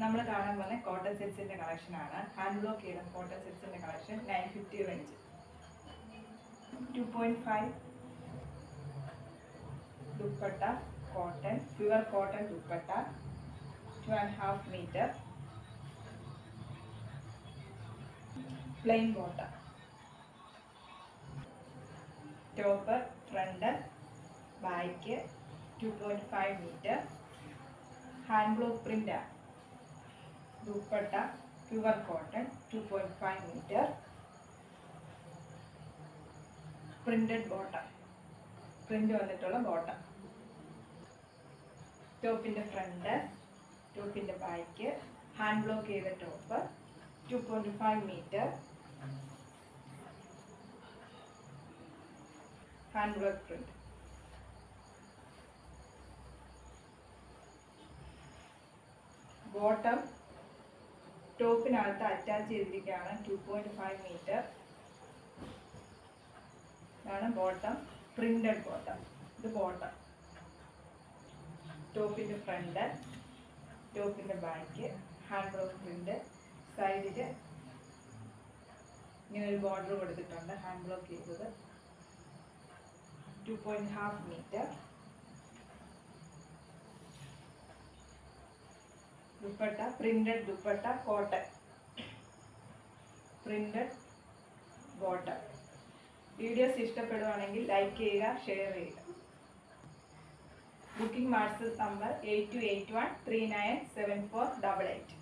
നമ്മൾ കാണാൻ പോകുന്ന കോട്ടൺ സെറ്റ്സിന്റെ കളക്ഷൻ ആണ്. ഹാൻഡ് ബ്ലോക്ക് ചെയ്ത കോട്ടൺ സെറ്റ്സിന്റെ collection 950 range. 2.5 dupatta cotton, pure cotton dupatta, 2.5 meter, plain bottom, top, front, back, 2.5 meter, hand block print, dupatta, pure cotton, 2.5 meter, printed bottom, print vannittulla bottom, top in the front, top in the back, hand block cheytha top, 2.5 meter, hand work print. Bottom ടോപ്പിനകത്ത് attach ചെയ്തിരിക്കുകയാണ് 2.5 meter. ഇതാണ് bottom, printed bottom. ഇത് bottom, ടോപ്പിൻ്റെ front, ടോപ്പിൻ്റെ back, hand block print. സൈഡിൽ ഇങ്ങനെ ഒരു border കൊടുത്തിട്ടുണ്ട്, ഹാൻഡ് ബ്ലോക്ക് ചെയ്തത്, 2.5 meter. Dupatta printed dupatta cotton, printed bottom. Videos ഇഷ്ടപ്പെടുവാണെങ്കിൽ ലൈക്ക് ചെയ്യുക, ഷെയർ ചെയ്യുക. Booking WhatsApp number 8281397488.